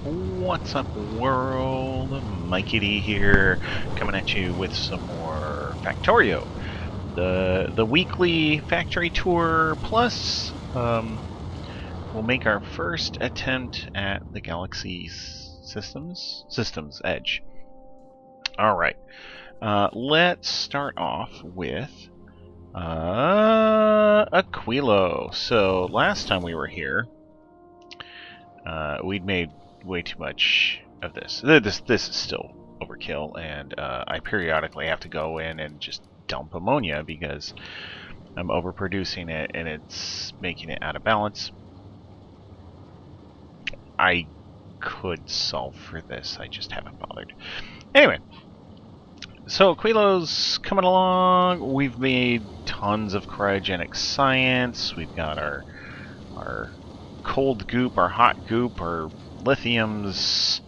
What's up, world? Mikey D here, coming at you with some more Factorio, the weekly factory tour. Plus, we'll make our first attempt at the Galaxy Systems Edge. All right, let's start off with Aquilo. So last time we were here, we'd made way too much of this. This is still overkill, and I periodically have to go in and just dump ammonia because I'm overproducing it and it's making it out of balance. I could solve for this, I just haven't bothered. Anyway, so Aquilo's coming along. We've made tons of cryogenic science. We've got our cold goop, our hot goop, our lithiums.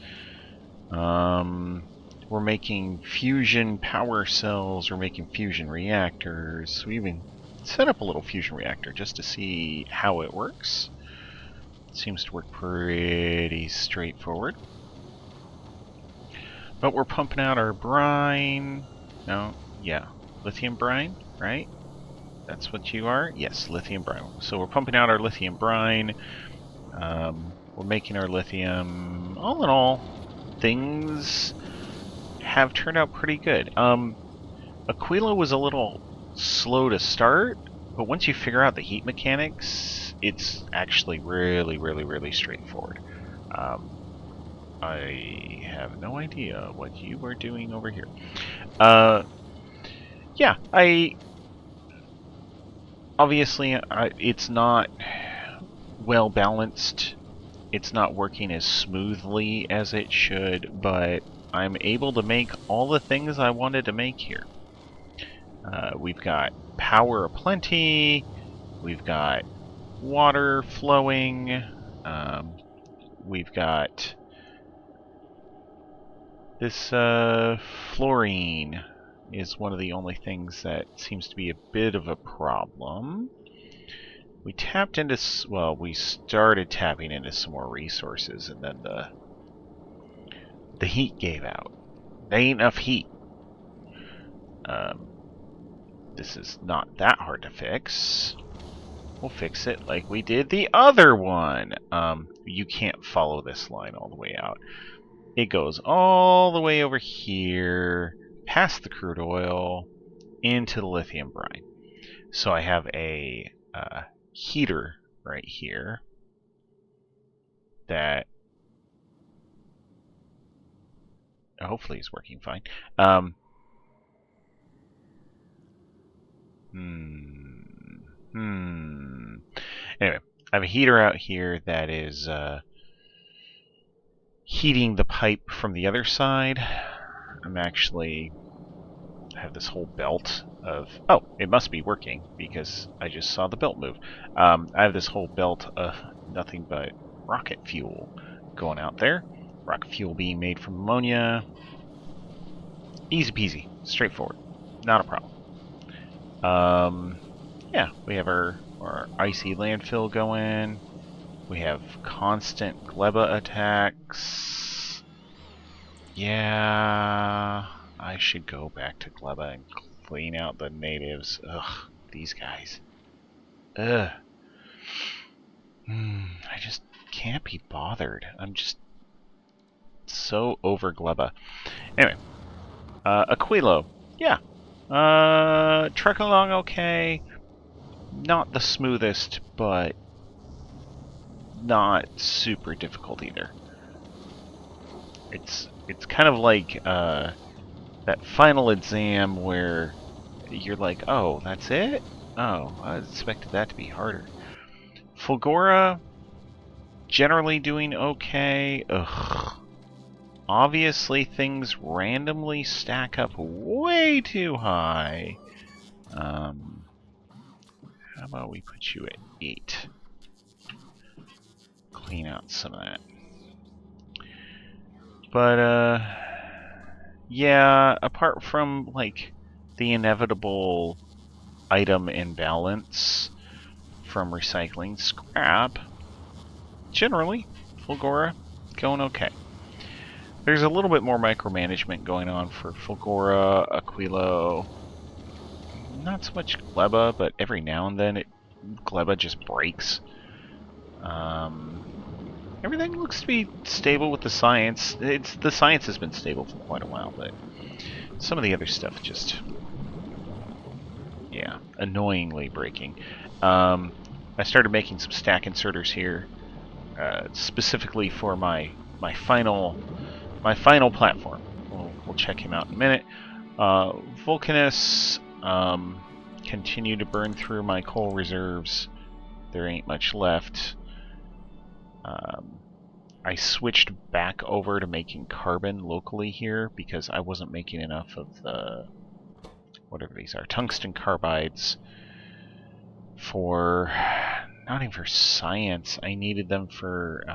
We're making fusion power cells. We're making fusion reactors. We even set up a little fusion reactor just to see how it works. It seems to work pretty straightforward. But we're pumping out our brine. No, yeah, lithium brine, right? That's what you are? Yes, lithium brine. So we're pumping out our lithium brine. We're making our lithium. All in all, things have turned out pretty good. Aquila was a little slow to start, but once you figure out the heat mechanics, it's actually really straightforward. I have no idea what you are doing over here. Yeah, obviously it's not well balanced. It's not working as smoothly as it should, but I'm able to make all the things I wanted to make here. We've got power aplenty, we've got water flowing, we've got this fluorine is one of the only things that seems to be a bit of a problem. We tapped into, well, we started tapping into some more resources, and then the heat gave out. There ain't enough heat. This is not that hard to fix. We'll fix it like we did the other one. You can't follow this line all the way out. It goes all the way over here, past the crude oil, into the lithium brine. So I have a heater right here that hopefully is working fine. Anyway, I have a heater out here that is heating the pipe from the other side. I'm actually have this whole belt of... Oh, it must be working because I just saw the belt move. I have this whole belt of nothing but rocket fuel going out there. Rocket fuel being made from ammonia. Easy peasy, straightforward, not a problem. Yeah, we have our icy landfill going. We have constant Gleba attacks. Yeah, I should go back to Gleba and clean out the natives. Ugh, these guys. Ugh. I just can't be bothered. I'm just so over Gleba. Anyway, Aquilo. Yeah. Trucking along okay. Not the smoothest, but not super difficult either. It's kind of like that final exam where you're like, oh, that's it? Oh, I expected that to be harder. Fulgora, generally doing okay. Ugh. Obviously, things randomly stack up way too high. How about we put you at 8? Clean out some of that. But, yeah, apart from, like, the inevitable item imbalance from recycling scrap, generally, Fulgora going okay. There's a little bit more micromanagement going on for Fulgora, Aquilo. Not so much Gleba, but every now and then Gleba just breaks. Everything looks to be stable with the science. The science has been stable for quite a while, but some of the other stuff just, yeah, annoyingly breaking. I started making some stack inserters here, specifically for my final platform. We'll check him out in a minute. Vulcanus, continue to burn through my coal reserves. There ain't much left. I switched back over to making carbon locally here because I wasn't making enough of the, whatever these are, tungsten carbides for, not even for science. I needed them for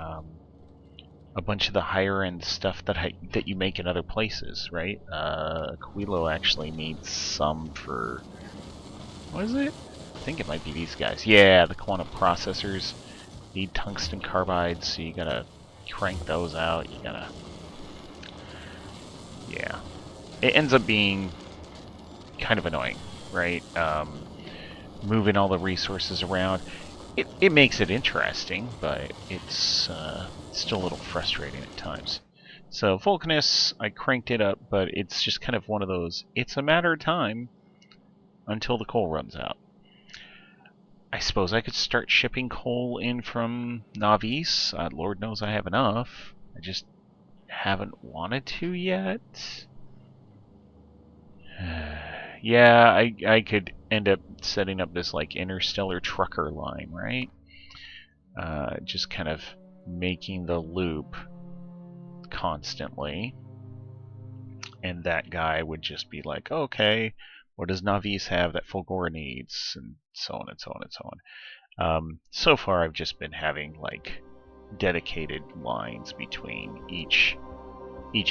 a bunch of the higher end stuff that you make in other places, right? Aquilo actually needs some for, what is it? I think it might be these guys. Yeah, the quantum processors need tungsten carbides, so you gotta crank those out. You gotta, yeah. It ends up being kind of annoying, right? Moving all the resources around. It makes it interesting, but it's still a little frustrating at times. So Vulcanus, I cranked it up, but it's just kind of one of those, it's a matter of time until the coal runs out. I suppose I could start shipping coal in from Navis. Lord knows I have enough. I just haven't wanted to yet. Yeah, I could end up setting up this like interstellar trucker line, right? Just kind of making the loop constantly. And that guy would just be like, okay, what does Navis have that Fulgora needs? And so on and so on and so on. So far, I've just been having like dedicated lines between each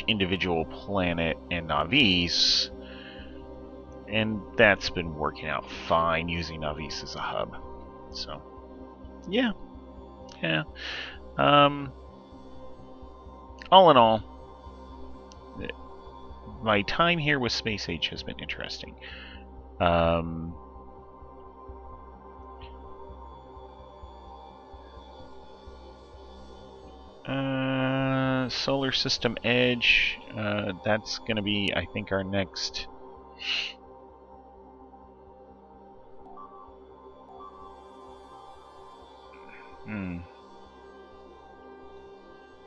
individual planet and Navis, and that's been working out fine using Navis as a hub. So, yeah. All in all, my time here with Space Age has been interesting. Solar System Edge, that's going to be, I think, our next... I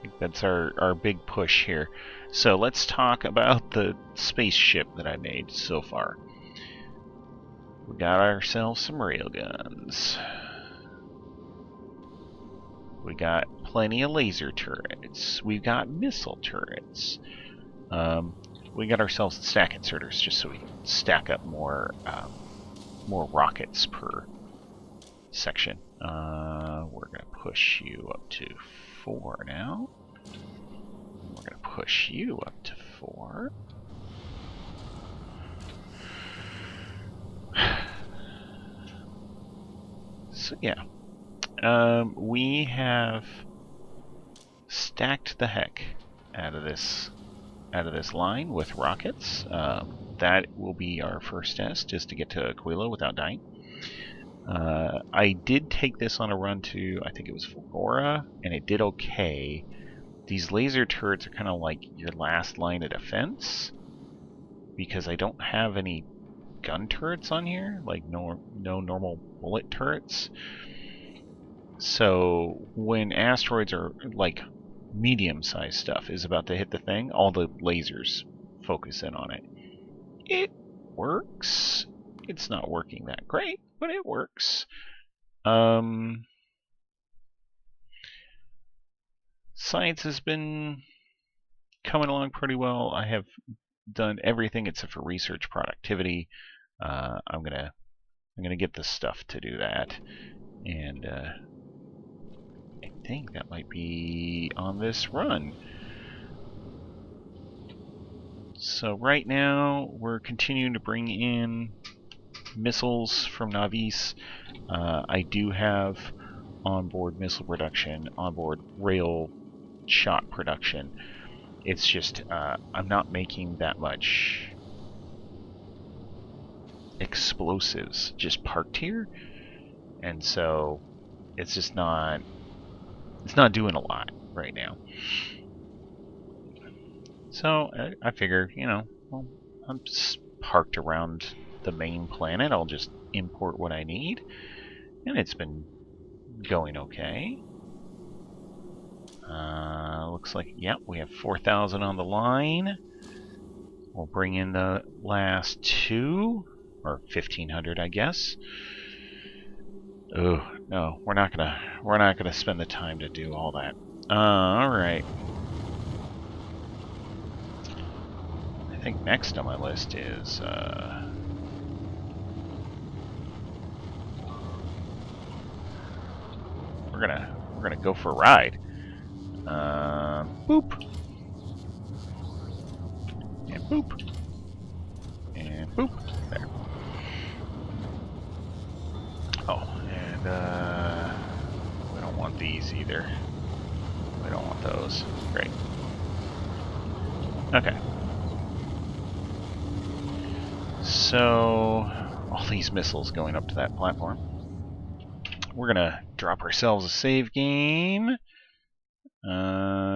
think that's our big push here. So let's talk about the spaceship that I made so far. We got ourselves some railguns. We got plenty of laser turrets. We've got missile turrets. We got ourselves stack inserters just so we can stack up more rockets per section. We're going to push you up to 4 now. We're going to push you up to 4. So yeah, we have stacked the heck out of this line with rockets. That will be our first test, just to get to Aquilo without dying. I did take this on a run to, I think it was Fulgora, and it did okay. These laser turrets are kind of like your last line of defense, because I don't have any gun turrets on here, like no normal bullet turrets. So when asteroids are like medium-sized stuff is about to hit the thing, all the lasers focus in on it. It works. It's not working that great, but it works. Science has been coming along pretty well. I have done everything except for research productivity. I'm gonna get the stuff to do that, and I think that might be on this run. So right now we're continuing to bring in missiles from Navis. I do have onboard missile production, onboard rail shot production. It's just I'm not making that much explosives just parked here, and so it's just not doing a lot right now. So I figure, well, I'm just parked around the main planet. I'll just import what I need, and it's been going okay. Looks like, yep, we have 4,000 on the line. We'll bring in the last 2, or 1,500, I guess. Oh no, we're not gonna spend the time to do all that. All right. I think next on my list is we're gonna go for a ride. Boop. And boop. And boop. There. Oh, and we don't want these either. We don't want those. Great. Okay. So, all these missiles going up to that platform. We're gonna drop ourselves a save game.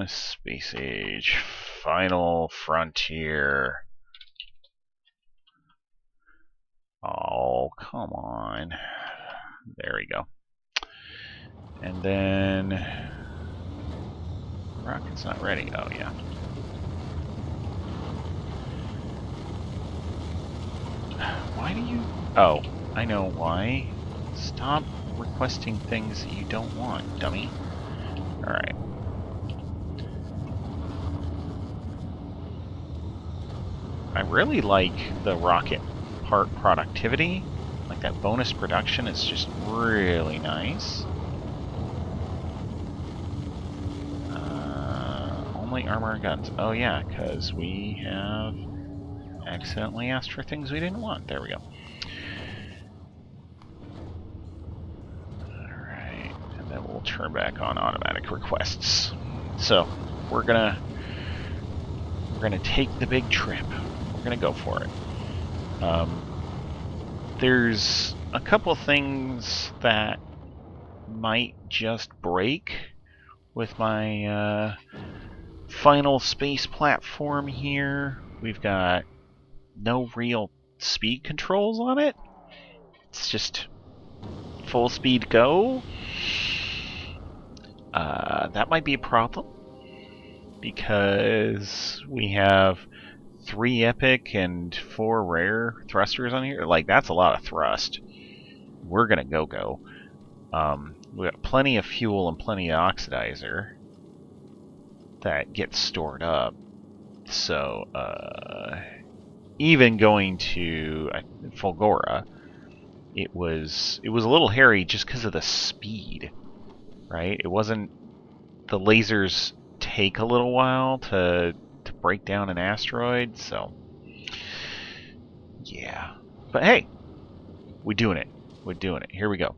Space Age, Final Frontier. Oh, come on. There we go. And then... Rocket's not ready. Oh, yeah. Why do you... Oh, I know why. Stop requesting things that you don't want, dummy. Alright. I really like the rocket part productivity. Like that bonus production is just really nice. Only armor and guns. Oh yeah, because we have accidentally asked for things we didn't want. There we go. Alright, and then we'll turn back on automatic requests. So, we're gonna take the big trip. We're gonna go for it. There's a couple things that might just break with my final space platform here. We've got no real speed controls on it. It's just full speed go. That might be a problem because we have 3 epic and 4 rare thrusters on here. Like, that's a lot of thrust. We're gonna go. We got plenty of fuel and plenty of oxidizer that gets stored up. So, even going to Fulgora, it was a little hairy just because of the speed, right? It wasn't... The lasers take a little while to break down an asteroid, so... Yeah. But hey, we're doing it. We're doing it. Here we go.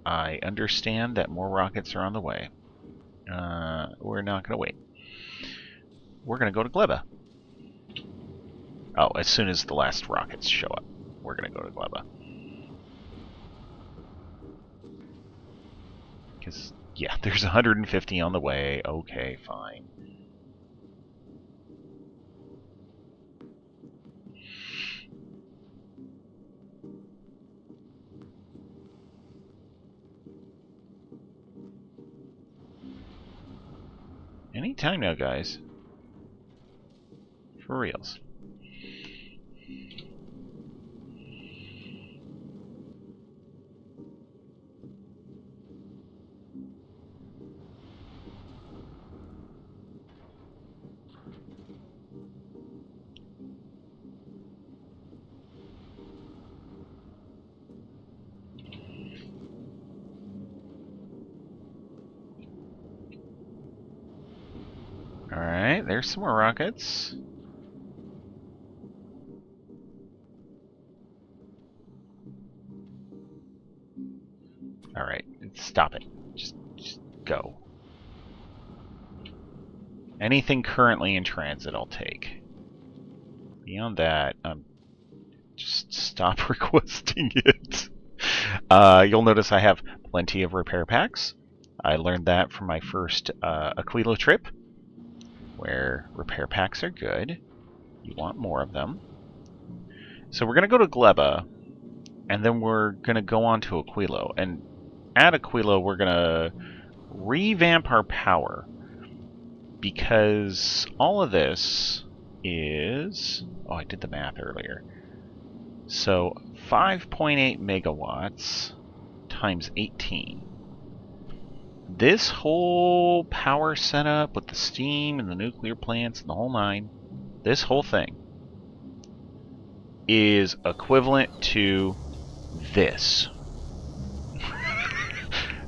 I understand that more rockets are on the way. We're not going to wait. We're going to go to Gleba. Oh, as soon as the last rockets show up, we're going to go to Gleba. Because, yeah, there's 150 on the way. Okay, fine. Anytime now, guys. For reals. Alright, there's some more rockets. Alright, stop it. Just go. Anything currently in transit, I'll take. Beyond that, just stop requesting it. You'll notice I have plenty of repair packs. I learned that from my first Aquilo trip, where repair packs are good. You want more of them. So we're going to go to Gleba, and then we're going to go on to Aquilo. And at Aquilo, we're going to revamp our power, because all of this is... Oh, I did the math earlier. So 5.8 megawatts times 18. This whole power setup with the steam and the nuclear plants and the whole nine, this whole thing is equivalent to this.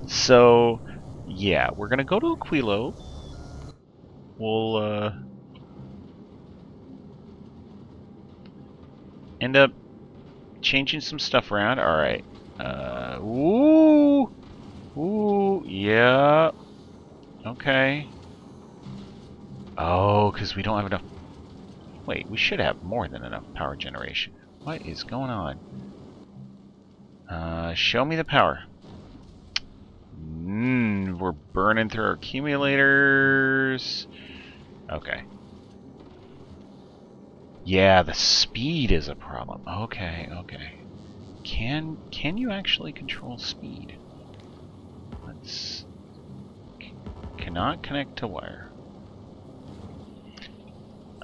So, yeah, we're going to go to Aquilo. We'll end up changing some stuff around. Alright. Ooh! Ooh, yeah. Okay. Oh, because we don't have enough... Wait, we should have more than enough power generation. What is going on? Show me the power. We're burning through our accumulators. Okay. Yeah, the speed is a problem. Okay, okay. Can you actually control speed? Let's... Cannot connect to wire.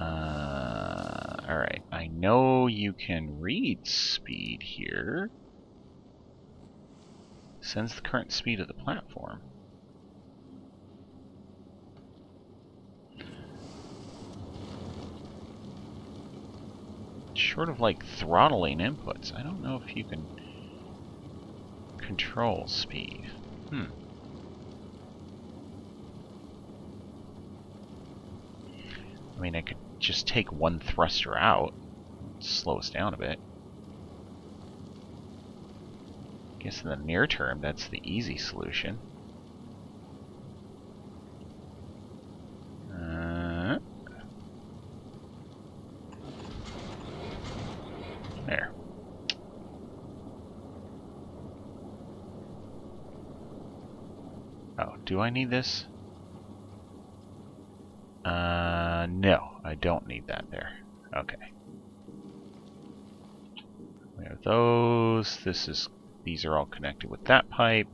Alright, I know you can read speed here. Sends the current speed of the platform. Short of like throttling inputs, I don't know if you can control speed. I mean, I could just take one thruster out, slow us down a bit. I guess in the near term, that's the easy solution. There. Oh, do I need this? No, I don't need that there. Okay. We have those. These are all connected with that pipe.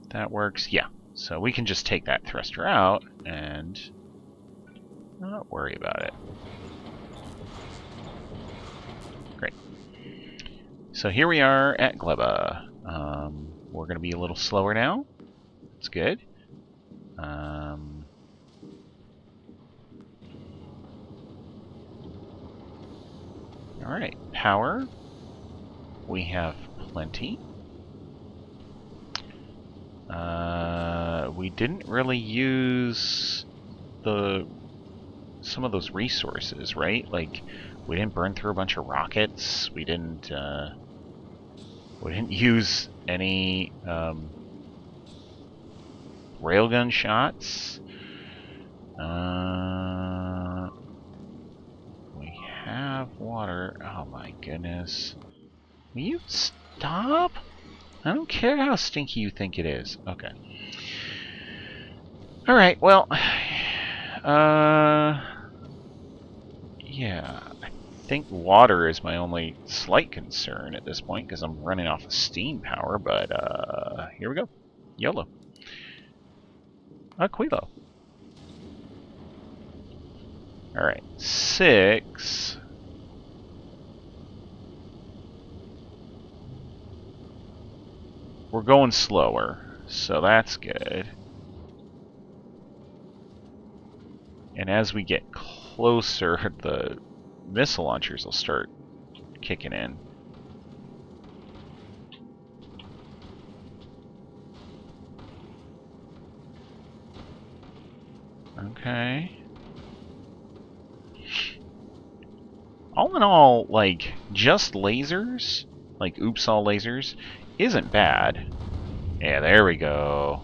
That works. Yeah. So we can just take that thruster out and not worry about it. Great. So here we are at Gleba. We're going to be a little slower now. That's good. Alright, power. We have plenty. We didn't really use some of those resources, right? Like, we didn't burn through a bunch of rockets. We didn't use any railgun shots. We have water. Oh my goodness. Will you stop? I don't care how stinky you think it is. Okay. Alright, well... yeah, I think water is my only slight concern at this point, because I'm running off of steam power, but, here we go. YOLO. Aquilo. Alright, 6... We're going slower, so that's good. And as we get closer, the missile launchers will start kicking in. Okay. All in all, like, just lasers, like oops all lasers, isn't bad. Yeah, there we go.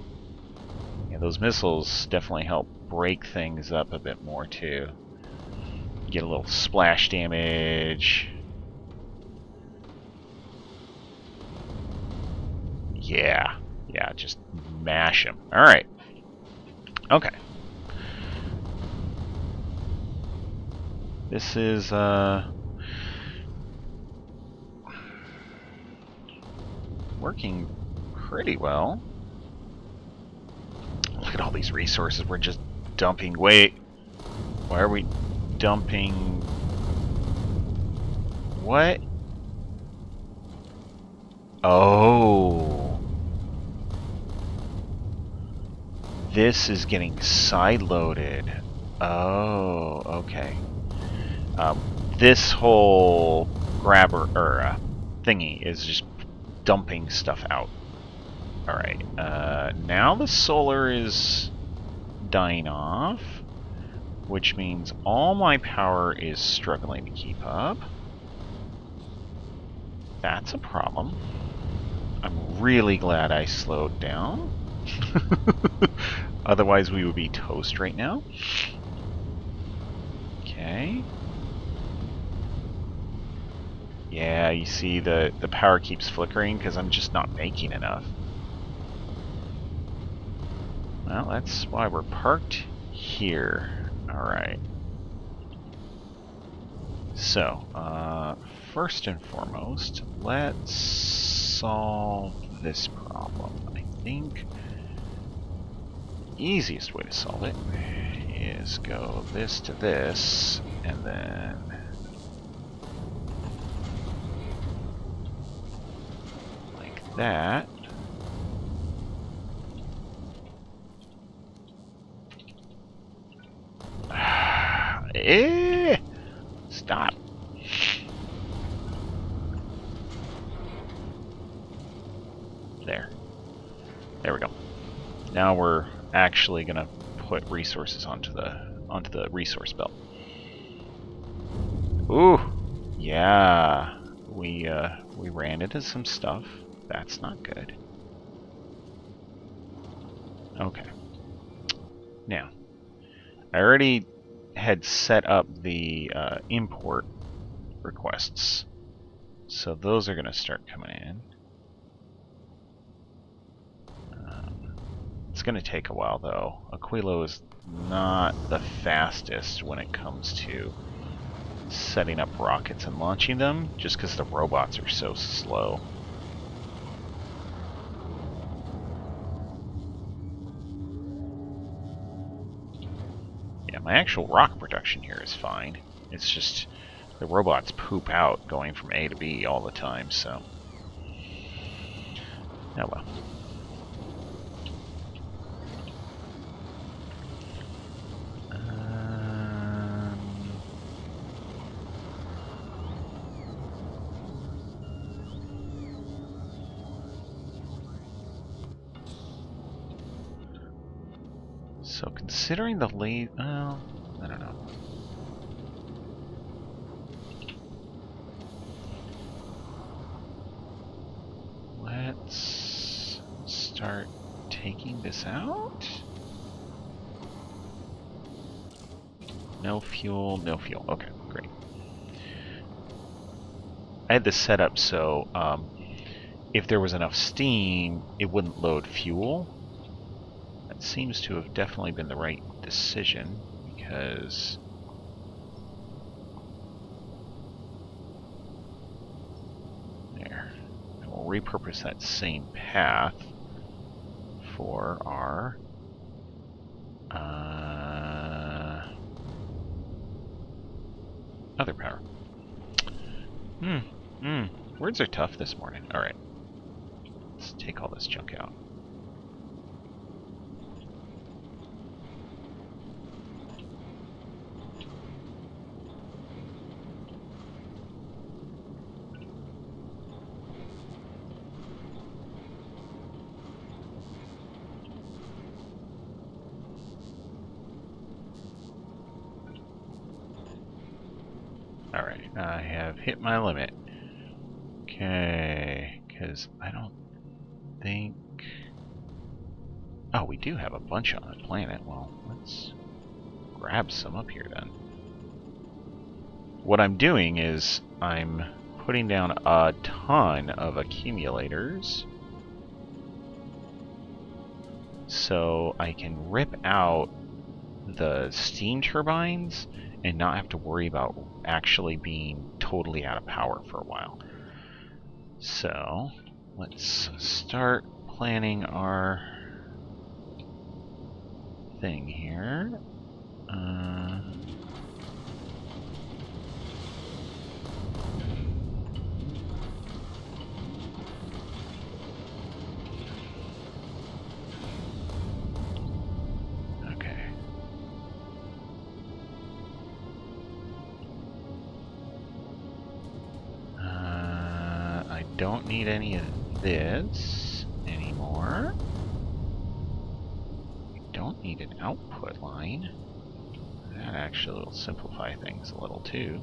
Yeah, those missiles definitely help break things up a bit more too. Get a little splash damage. Yeah, just mash them. All right. Okay. This is working pretty well. Look at all these resources we're just dumping. Wait, why are we dumping? What? Oh. This is getting side-loaded. Oh, okay. This whole grabber or thingy is just dumping stuff out. All right. Now the solar is dying off, which means all my power is struggling to keep up. That's a problem. I'm really glad I slowed down. Otherwise, we would be toast right now. Okay. Yeah, you see the power keeps flickering because I'm just not making enough. Well, that's why we're parked here. Alright. So, first and foremost, let's solve this problem. I think the easiest way to solve it is go this to this, and then like that. Stop. There. There we go. Now we're actually gonna put resources onto the resource belt. Ooh, yeah. We ran into some stuff. That's not good. Okay. Now, I already had set up the import requests, so those are going to start coming in. It's going to take a while, though. Aquilo is not the fastest when it comes to setting up rockets and launching them, just because the robots are so slow. Yeah, my actual rock production here is fine. It's just the robots poop out going from A to B all the time, so... Oh well. So considering the late... well, I don't know. Let's start taking this out. No fuel, no fuel. Okay, great. I had this set up so if there was enough steam, it wouldn't load fuel. That seems to have definitely been the right decision, because there. And we'll repurpose that same path for our other power. Words are tough this morning. Alright. Let's take all this junk out. Alright, I have hit my limit. Okay, because I don't think... Oh, we do have a bunch on the planet. Well, let's grab some up here then. What I'm doing is I'm putting down a ton of accumulators so I can rip out the steam turbines and not have to worry about actually being totally out of power for a while. So let's start planning our thing here. Okay. I don't need any of this anymore. I don't need an output line. That actually will simplify things a little too.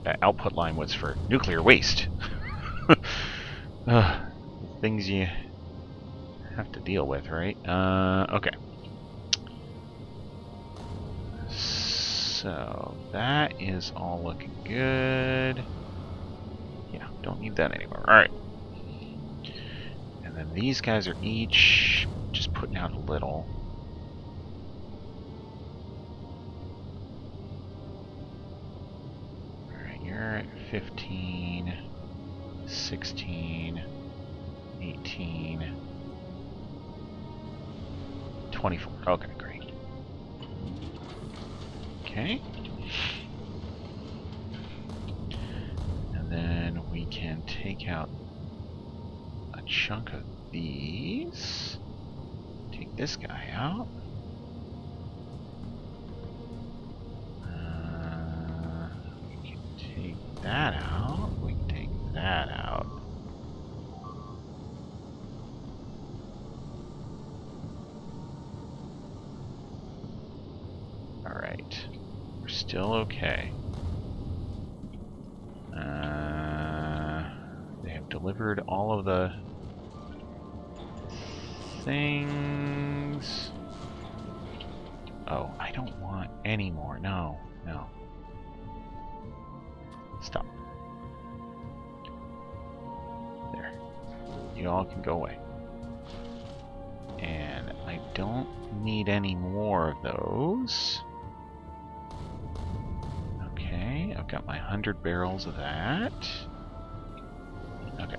That output line was for nuclear waste. Things you have to deal with, right? Okay. So that is all looking good. Yeah, don't need that anymore. Alright. And then these guys are each just putting out a little. Alright, you're at 15, 16, 18, 24. Okay, great. Okay. And then we can take out a chunk of these. Take this guy out. We can take that out. We can take that out. Alright. We're still okay. They have delivered all of the things. Oh, I don't want any more. No, no. Stop. There. You all can go away. And I don't need any more of those. Okay, I've got my 100 barrels of that. Okay.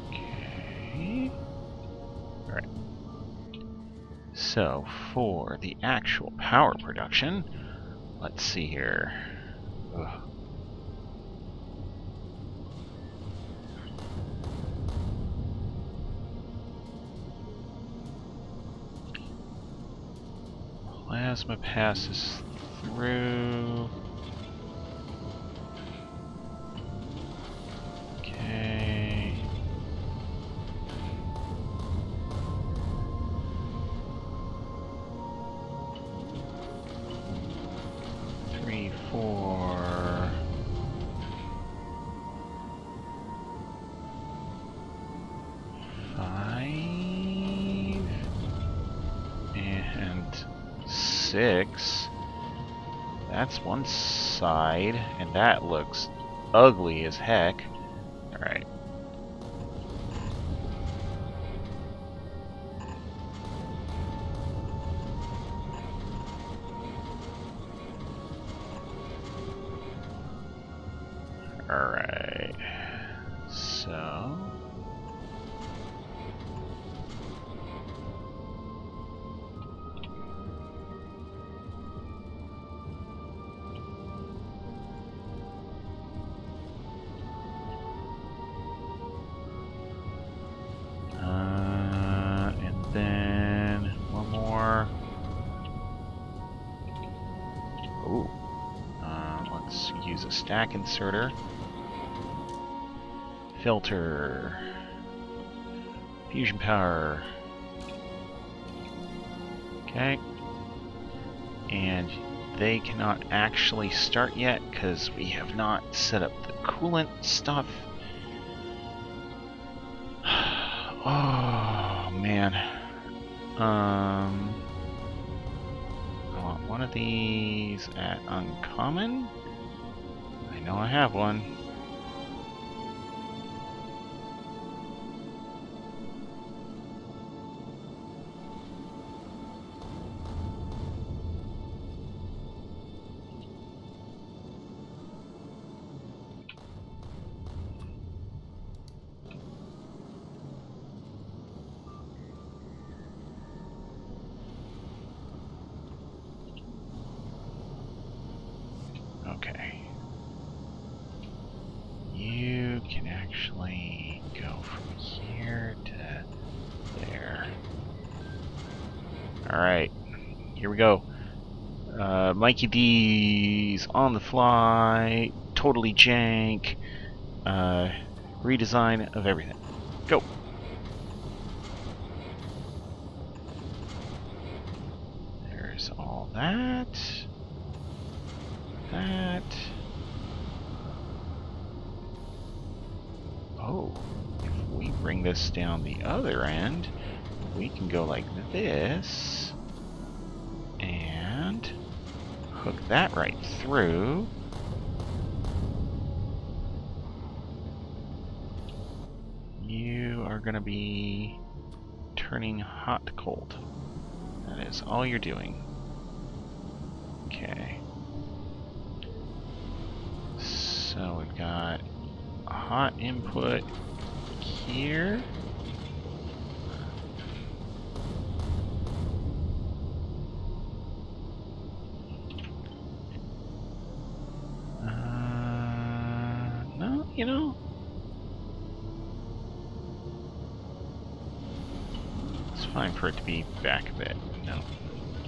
Okay. Alright. So, for the actual power production, let's see here. Ugh. Plasma passes through. Okay. Three, 4. 5. And 6. That's one side, and that looks ugly as heck. Alright. Alright. So... and then one more. Ooh. Let's use a stack inserter. Filter. Fusion power. Okay. And they cannot actually start yet because we have not set up the coolant stuff. Oh man. I want one of these at uncommon. I know I have one. Okay. You can actually go from here to there. Alright, here we go. Mikey D's on the fly, totally jank, redesign of everything. Go! There's all that. That. Oh, if we bring this down the other end, we can go like this and hook that right through. You are going to be turning hot to cold. That is all you're doing. Okay. So we've got a hot input here. No, you know. It's fine for it to be back a bit. No,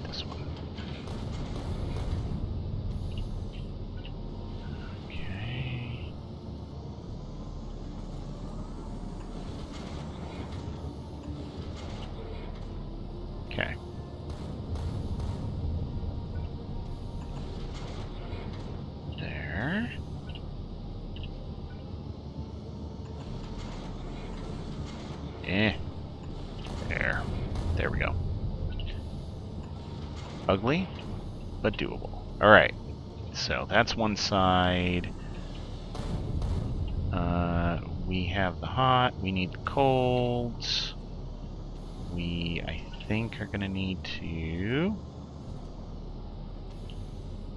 this one. Okay. Okay. There. There we go. Ugly, but doable. Alright, so that's one side. We have the hot, we need the colds. We, I think, are going to need to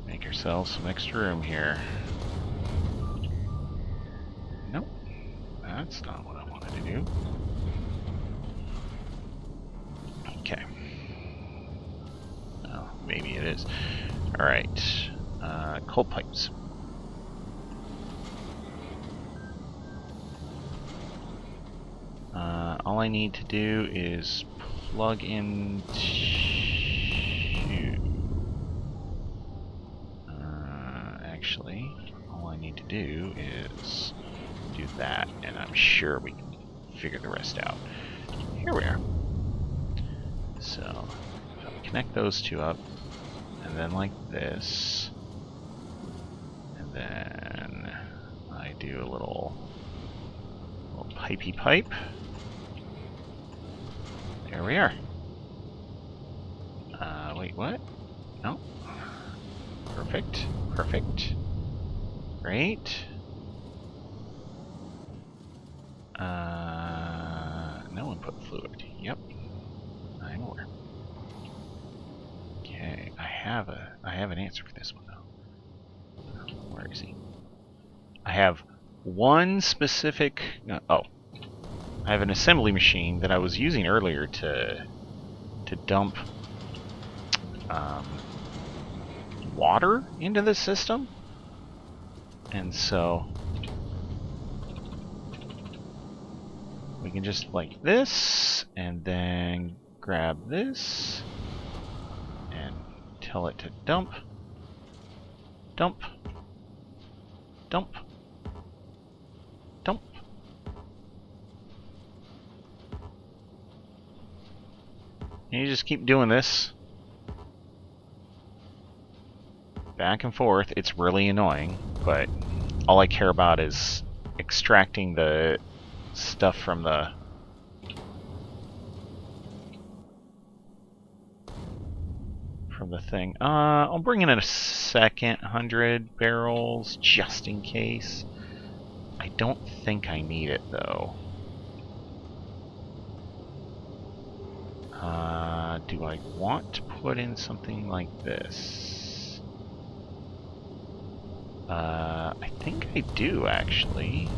make ourselves some extra room here. Nope, that's not what I wanted to do. Okay. Oh, maybe it is. Alright. Cold pipes. All I need to do is plug into... actually, all I need to do is do that, and I'm sure we can figure the rest out. Here we are. So, if I connect those two up, and then like this, and then I do a little pipey pipe. There we are. Wait, what? No. Perfect. Perfect. Great. No input fluid. Yep. I'm aware. Okay, I have an answer for this one though. Where is he? I have one specific. Oh, I have an assembly machine that I was using earlier to dump water into the system, and so we can just like this, and then grab this and tell it to dump, dump, dump, dump. And you just keep doing this back and forth. It's really annoying, but all I care about is extracting the stuff from the thing. I'll bring in a second 100 barrels just in case. I don't think I need it though. Do I want to put in something like this? I think I do actually.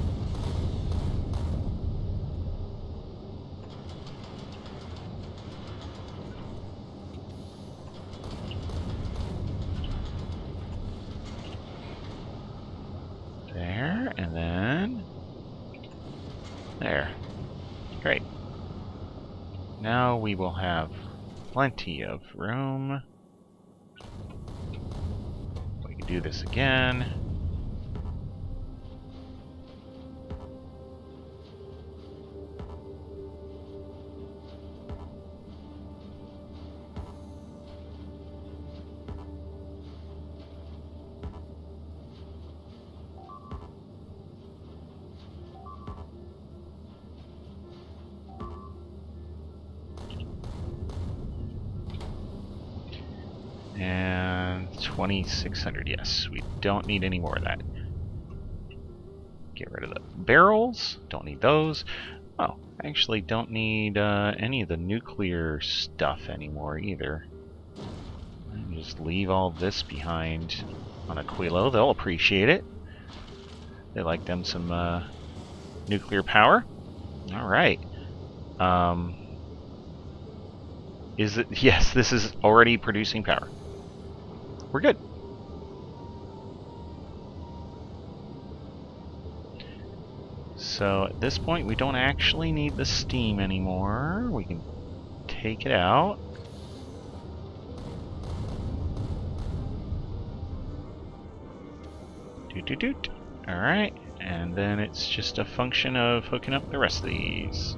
There, and then there. Great. Now we will have plenty of room. We can do this again. And 2600, yes. We don't need any more of that. Get rid of the barrels. Don't need those. Oh, I actually don't need any of the nuclear stuff anymore either. Just leave all this behind on Aquilo. They'll appreciate it. They like them some nuclear power. Alright. Is it? Yes, this is already producing power. We're good. So at this point, we don't actually need the steam anymore. We can take it out. Doot. Alright, and then it's just a function of hooking up the rest of these.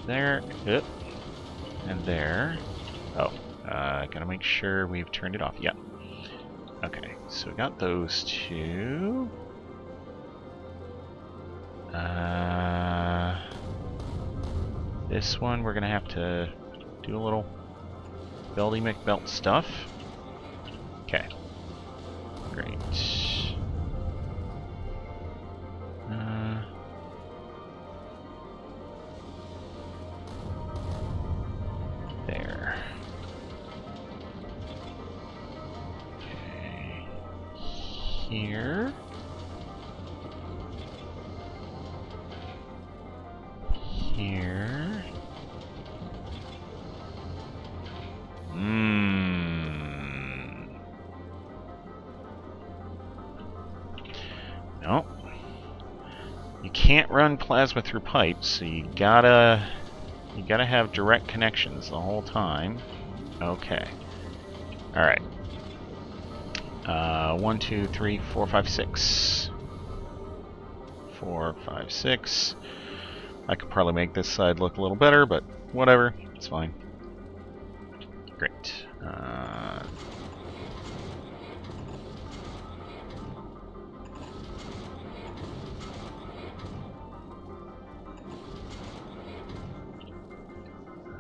There, and there. Oh, gotta make sure we've turned it off. Yep. Okay, so we got those two. This one we're gonna have to do a little Belty McBelt stuff. Okay. Great. There. Okay. Here. Here. No. You can't run plasma through pipes, so you gotta have direct connections the whole time. Okay. Alright. 1, 2, 3, 4, 5, 6. 4, 5, 6. I could probably make this side look a little better, but whatever. It's fine. Great.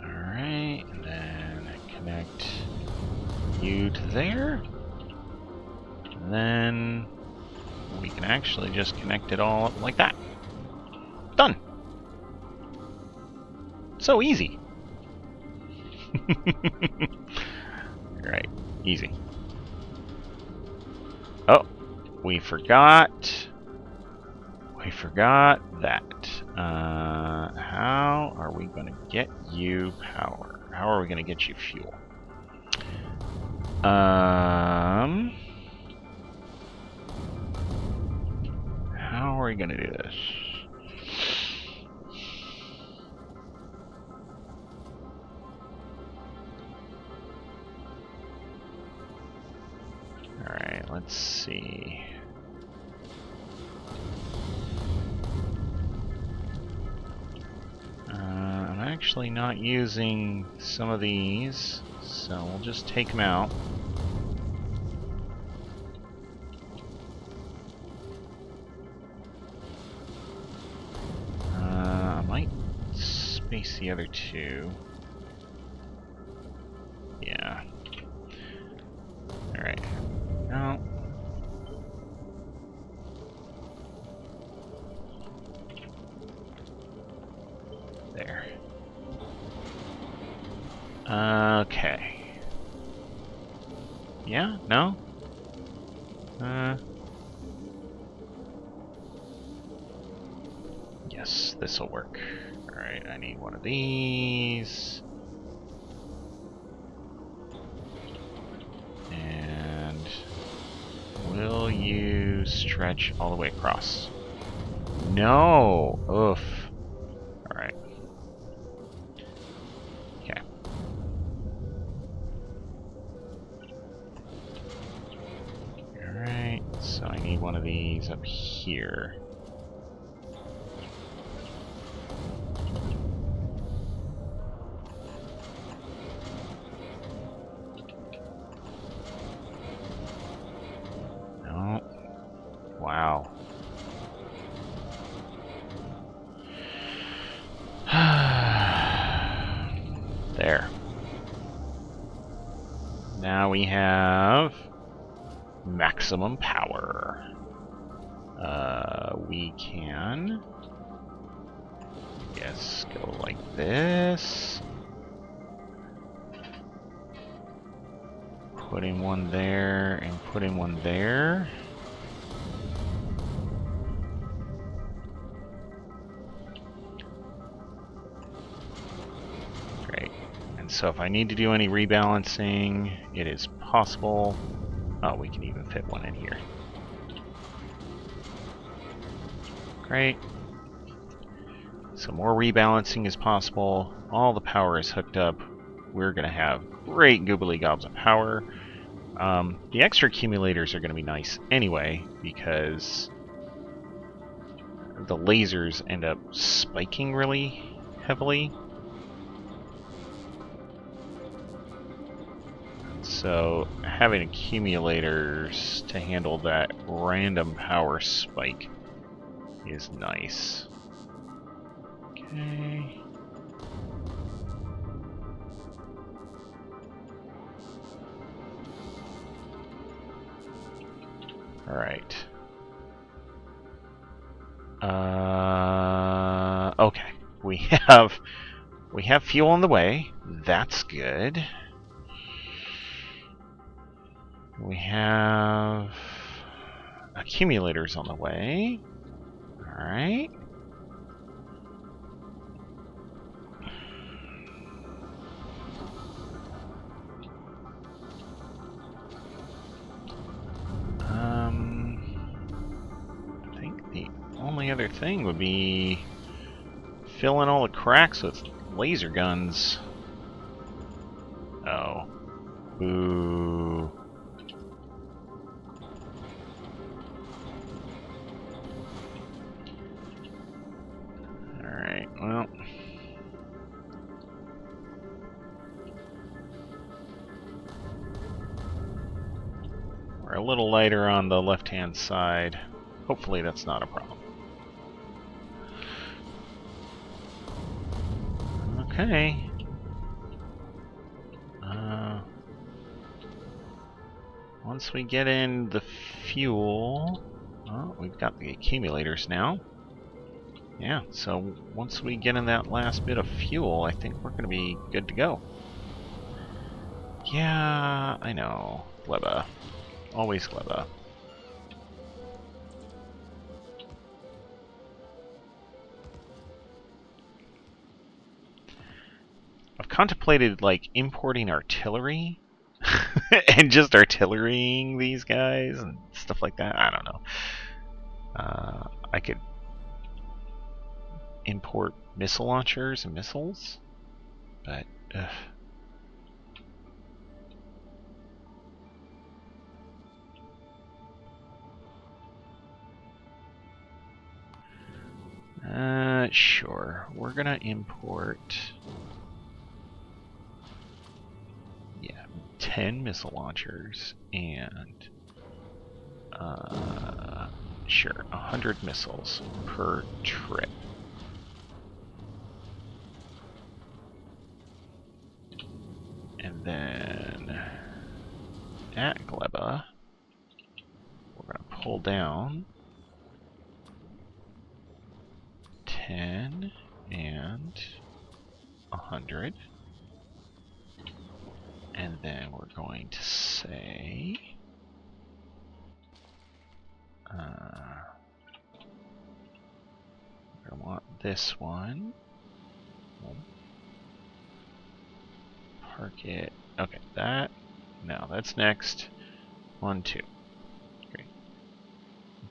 Alright, and then connect you to there. And then we can actually just connect it all up like that. Done! So easy! Right, easy. Oh, we forgot. We forgot that. How are we going to get you power? How are we going to get you fuel? How are we going to do this? Alright, let's see. I'm actually not using some of these, so we'll just take them out. face the other two. Yeah. Alright. No. There. Okay. Yeah? No? Yes, this'll work. Alright, I need one of these. And will you stretch all the way across? No! Oof. Alright. Okay. Alright, so I need one of these up here. No. Wow. There. Now we have maximum power. We can, yes, go like this. Putting one there and putting one there. Great. And so if I need to do any rebalancing, it is possible. Oh, we can even fit one in here. Great. So more rebalancing is possible. All the power is hooked up. We're going to have great goobly gobs of power. The extra accumulators are going to be nice anyway, because the lasers end up spiking really heavily. So having accumulators to handle that random power spike is nice. Okay. All right. Okay. We have fuel on the way. That's good. We have accumulators on the way. All right. I think the only other thing would be filling all the cracks with laser guns. Oh. Boo. Alright, well. We're a little lighter on the left-hand side. Hopefully that's not a problem. Okay. Once we get in the fuel... Oh, we've got the accumulators now. Yeah, so once we get in that last bit of fuel, I think we're going to be good to go. Yeah, I know. Gleba. Always Gleba. I've contemplated, like, importing artillery and just artillerying these guys and stuff like that. I don't know. I could import missile launchers and missiles, but sure. We're gonna import 10 missile launchers and sure, 100 missiles per trip. then at Gleba, we're going to pull down 10 and 100. And then we're going to say I want this one. We'll park it. Okay, that. No, that's next. 1, 2. Great.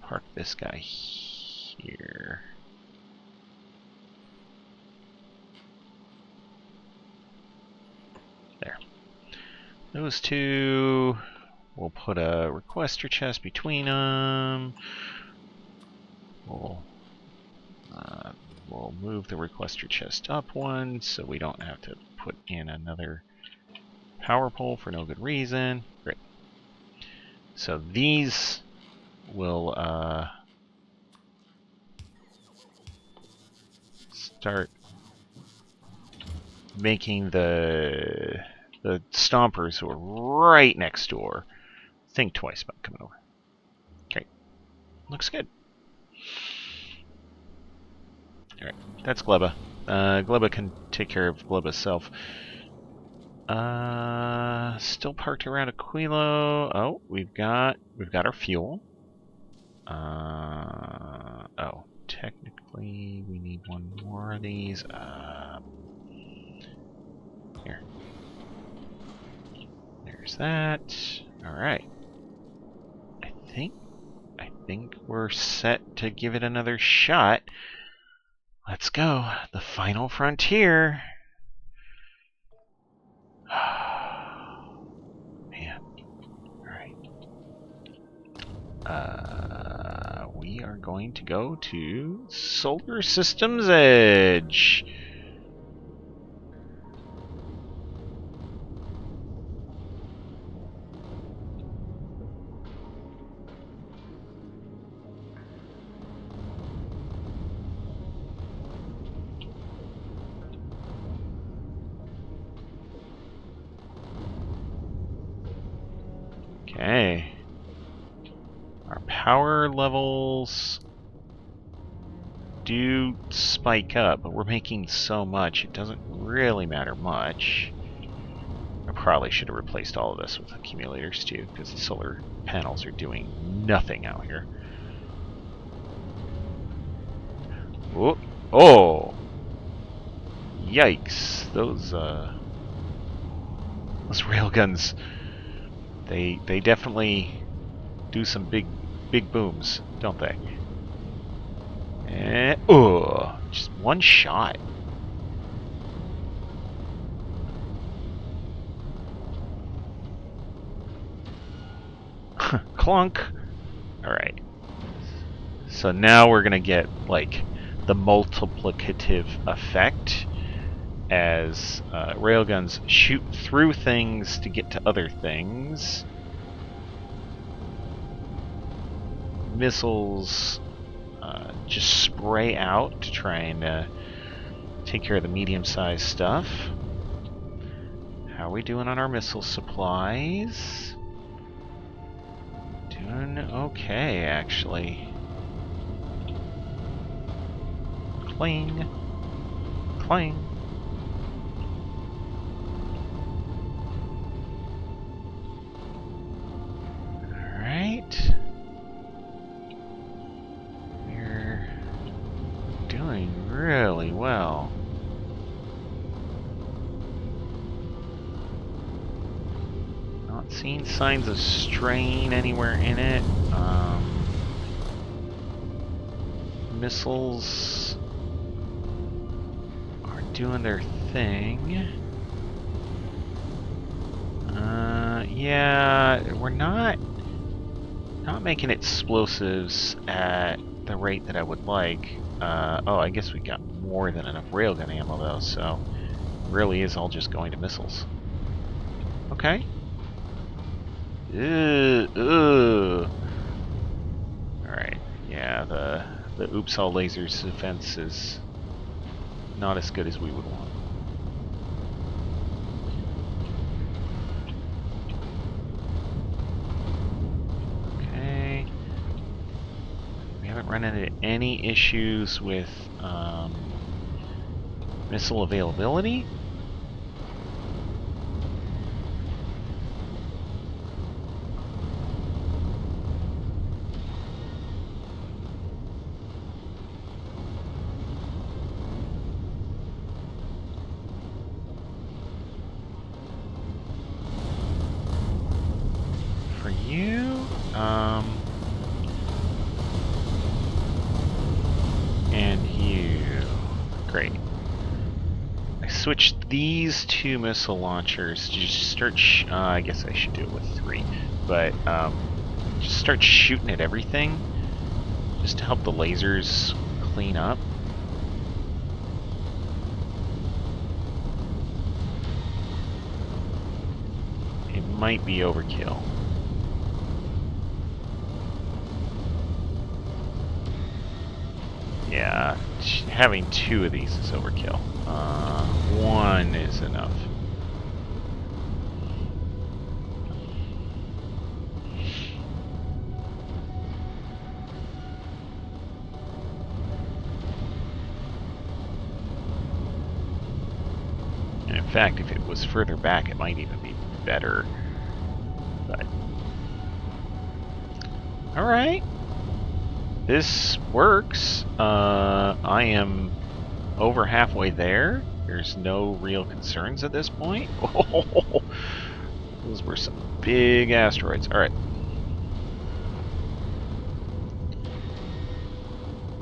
Park this guy here. There. Those two. We'll put a requester chest between them. We'll move the requester chest up one so we don't have to put in another power pole for no good reason. Great. So these will start making the stompers who are right next door think twice about coming over. Okay. Looks good. Alright, that's Gleba. Gleba can take care of Gleba's self. Still parked around Aquilo. Oh, we've got our fuel. Oh, technically we need one more of these. Here. There's that. Alright. I think we're set to give it another shot. Let's go. The final frontier. Man. Alright. We are going to go to Solar System's Edge. Okay. Our power levels do spike up, but we're making so much it doesn't really matter much. I probably should have replaced all of this with accumulators too, because the solar panels are doing nothing out here. Oh! Oh! Yikes! Those railguns. They definitely do some big booms, don't they? And just one shot. Clunk. All right. So now we're gonna get like the multiplicative effect as railguns shoot through things to get to other things. Missiles just spray out to try and take care of the medium-sized stuff. How are we doing on our missile supplies? Doing okay, actually. Cling. Cling. Alright. We're doing really well. Not seeing signs of strain anywhere in it. Missiles are doing their thing. Yeah, we're not making explosives at the rate that I would like. Oh, I guess we got more than enough railgun ammo though, so it really is all just going to missiles. Okay. Alright, yeah, the oops all lasers defense is not as good as we would want. run into any issues with missile availability. For you, and you. Great. I switched these 2 missile launchers to just start. I guess I should do it with 3, but just start shooting at everything, just to help the lasers clean up. It might be overkill. Yeah, having 2 of these is overkill. 1 is enough. And in fact, if it was further back, it might even be better. But all right. This works. I am over halfway there. There's no real concerns at this point. Oh, those were some big asteroids. All right.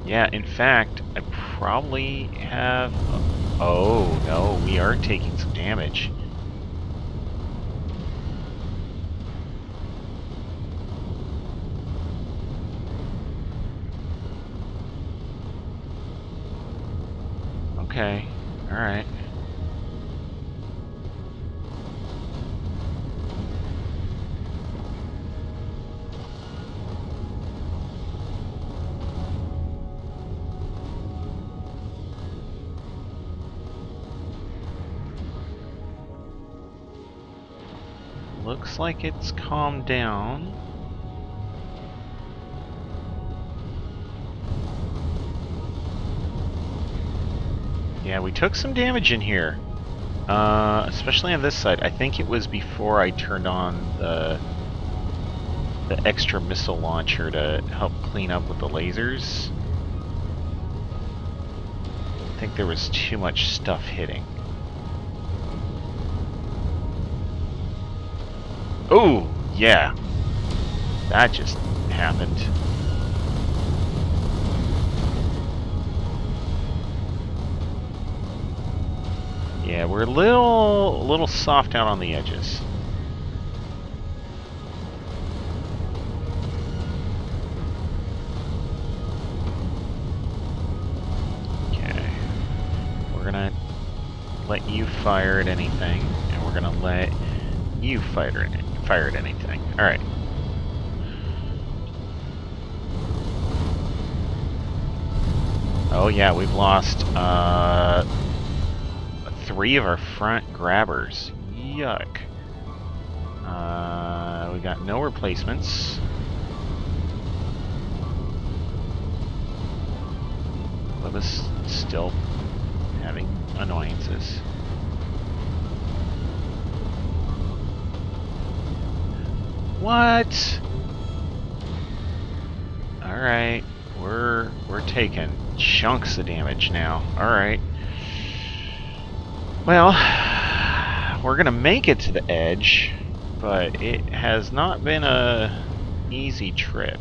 Yeah, in fact, I probably have... Oh, no, we are taking some damage. Okay, alright. Looks like it's calmed down. Yeah, we took some damage in here. Especially on this side. I think it was before I turned on the extra missile launcher to help clean up with the lasers. I think there was too much stuff hitting. Oh, yeah. That just happened. Yeah, we're a little soft out on the edges. Okay. We're gonna let you fire at anything, and we're gonna let you fire at anything. Alright. Oh yeah, we've lost 3 of our front grabbers. Yuck. We got no replacements. Gleba's still having annoyances. What? Alright, we're taking chunks of damage now. Alright. Well, we're gonna make it to the edge, but it has not been a easy trip.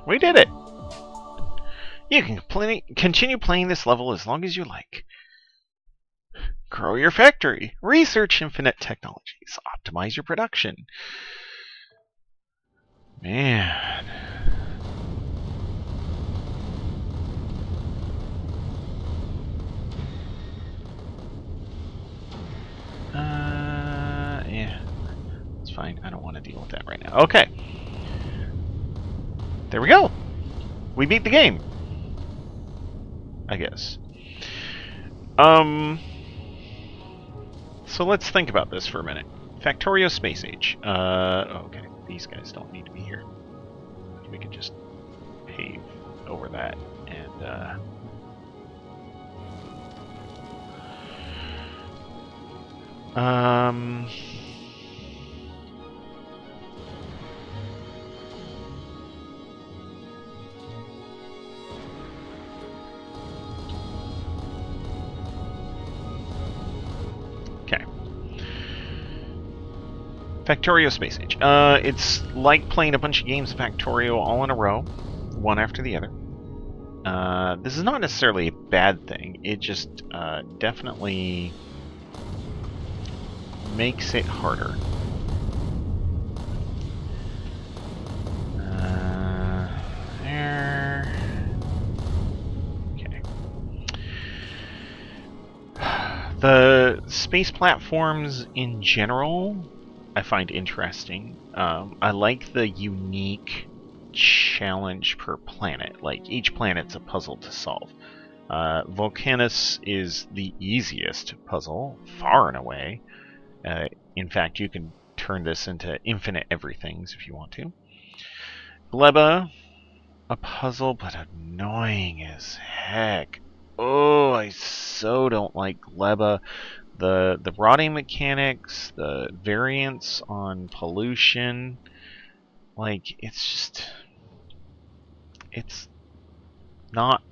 We did it! You can continue playing this level as long as you like. Grow your factory, research infinite technologies, optimize your production. Man. Yeah. It's fine. I don't want to deal with that right now. Okay. There we go. We beat the game. I guess. So let's think about this for a minute. Factorio Space Age. Okay, these guys don't need to be here. We could just pave over that and okay. Factorio Space Age. It's like playing a bunch of games of Factorio all in a row, one after the other. This is not necessarily a bad thing. It just definitely makes it harder. There. Okay. The space platforms in general, I find interesting. I like the unique challenge per planet. Like, each planet's a puzzle to solve. Volcanus is the easiest puzzle, far and away. In fact, you can turn this into infinite everythings if you want to. Gleba, a puzzle, but annoying as heck. Oh, I so don't like Gleba. The rotting mechanics, the variance on pollution, like, it's not,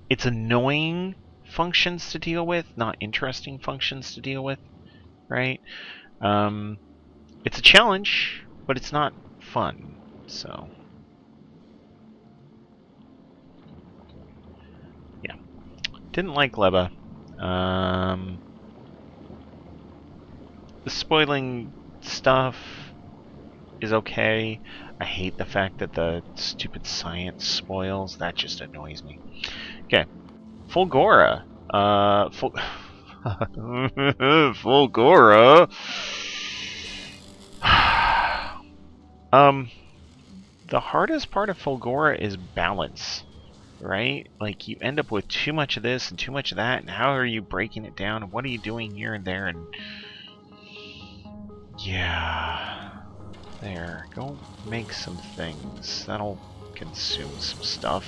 it's annoying functions to deal with, not interesting functions to deal with, right? It's a challenge, but it's not fun, so yeah. Didn't like Gleba. The spoiling stuff is okay. I hate the fact that the stupid science spoils. That just annoys me. Okay. Fulgora. Fulgora. The hardest part of Fulgora is balance, right? Like, you end up with too much of this and too much of that, and how are you breaking it down, and what are you doing here and there, and yeah. There, go make some things. That'll consume some stuff.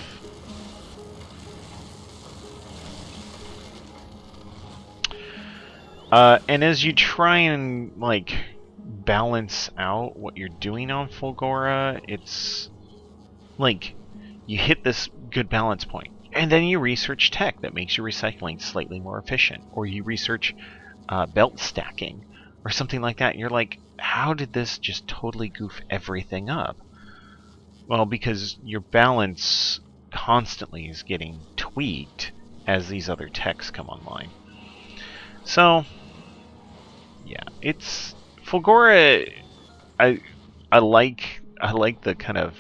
And as you try and, like, balance out what you're doing on Fulgora, it's like you hit this good balance point, and then you research tech that makes your recycling slightly more efficient, or you research belt stacking, or something like that. And you're like, how did this just totally goof everything up? Well, because your balance constantly is getting tweaked as these other techs come online. So, yeah, it's Fulgora. I like the kind of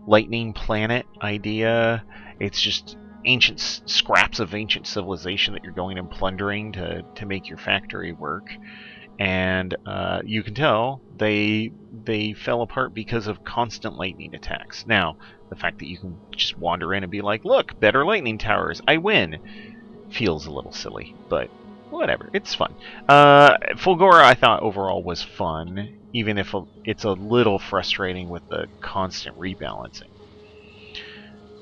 lightning planet idea. It's just ancient scraps of ancient civilization that you're going and plundering to make your factory work. And you can tell they fell apart because of constant lightning attacks. Now, the fact that you can just wander in and be like, look, better lightning towers, I win, feels a little silly, but whatever, it's fun. Fulgora, I thought overall was fun, even if it's a little frustrating with the constant rebalancing.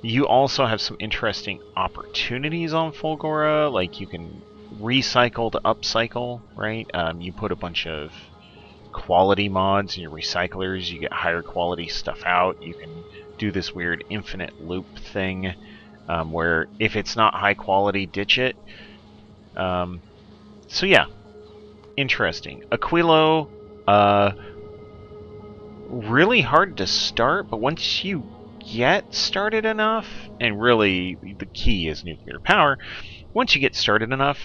You also have some interesting opportunities on Fulgora, like you can recycle to upcycle, right? You put a bunch of quality mods in your recyclers, you get higher quality stuff out. You can do this weird infinite loop thing where if it's not high quality, ditch it. So yeah, interesting. Aquilo, really hard to start, but once you get started enough, and really the key is nuclear power, once you get started enough,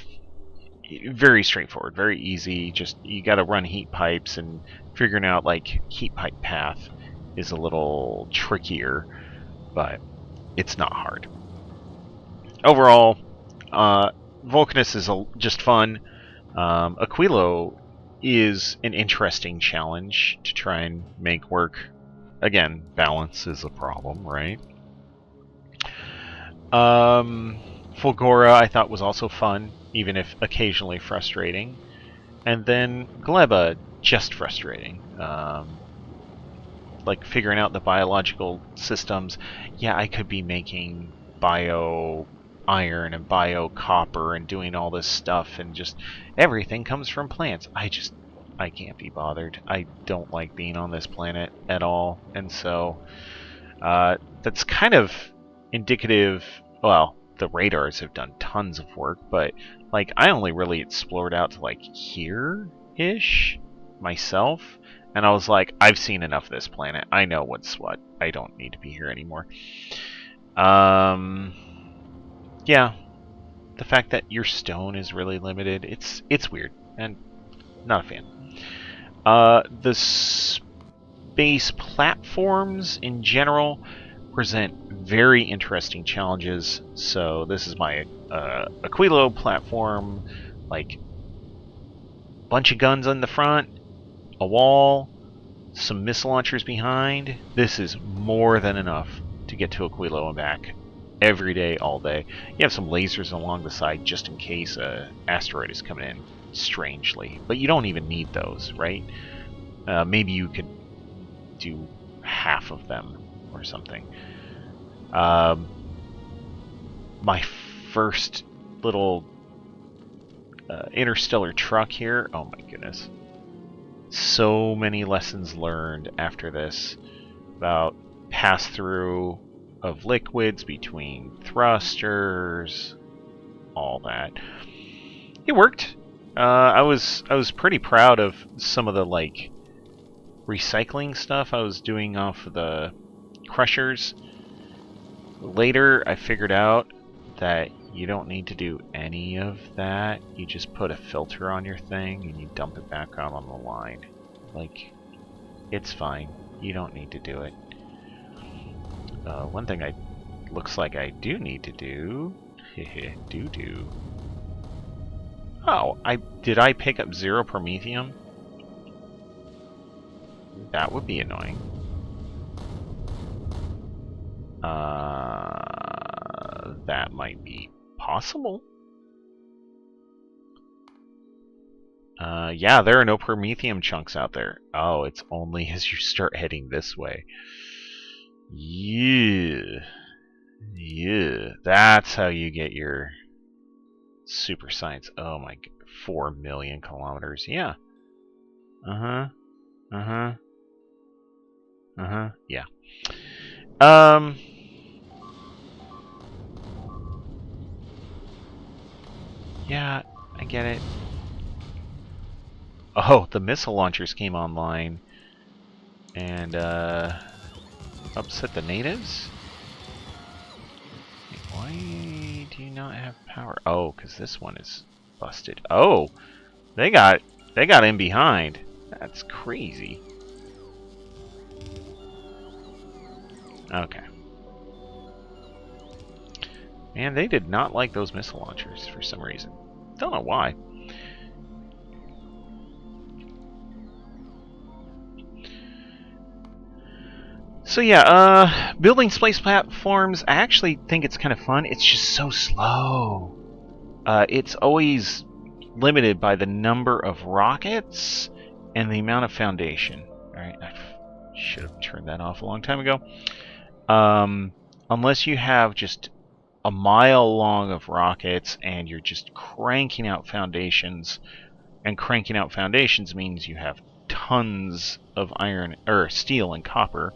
very straightforward, very easy. Just you got to run heat pipes, and figuring out like heat pipe path is a little trickier, but it's not hard. Overall, Vulcanus is just fun. Aquilo is an interesting challenge to try and make work. Again, balance is a problem, right? Fulgora I thought was also fun. even if occasionally frustrating. And then Gleba, just frustrating. Like figuring out the biological systems. Yeah, I could be making bio iron and bio copper and doing all this stuff, and just everything comes from plants. I can't be bothered. I don't like being on this planet at all, and so that's kind of indicative. Well, the radars have done tons of work, but like I only really explored out to like here-ish myself, and I was like, I've seen enough of this planet. I know what's what. I don't need to be here anymore. Yeah, the fact that your stone is really limited, it's weird, and not a fan. The space platforms in general present very interesting challenges. So this is my Aquilo platform, like bunch of guns on the front, a wall, some missile launchers behind. This is more than enough to get to Aquilo and back every day, all day. You have some lasers along the side just in case an asteroid is coming in strangely, but you don't even need those, right? Maybe you could do half of them or something. My first little interstellar truck here. Oh my goodness. So many lessons learned after this about pass-through of liquids between thrusters, all that. It worked. I was pretty proud of some of the like recycling stuff I was doing off of the crushers. Later, I figured out that you don't need to do any of that. You just put a filter on your thing and you dump it back out on the line. Like, it's fine. You don't need to do it. One thing looks like I do need to do. do. Oh, did I pick up 0 promethium? That would be annoying. That might be possible. Yeah, there are no promethium chunks out there. Oh, it's only as you start heading this way. Yeah. Yeah. That's how you get your super science. Oh my, 4 million kilometers. Yeah. Uh-huh. Uh-huh. Uh-huh. Yeah. Yeah, I get it. Oh, the missile launchers came online and upset the natives? Wait, why do you not have power? Oh, because this one is busted. Oh, they got in behind. That's crazy. Okay. Man, they did not like those missile launchers for some reason. Don't know why. So yeah, building space platforms, I actually think it's kind of fun. It's just so slow. It's always limited by the number of rockets and the amount of foundation. Alright, I should have turned that off a long time ago. Unless you have just a mile long of rockets and you're just cranking out foundations, and cranking out foundations means you have tons of iron or steel and copper,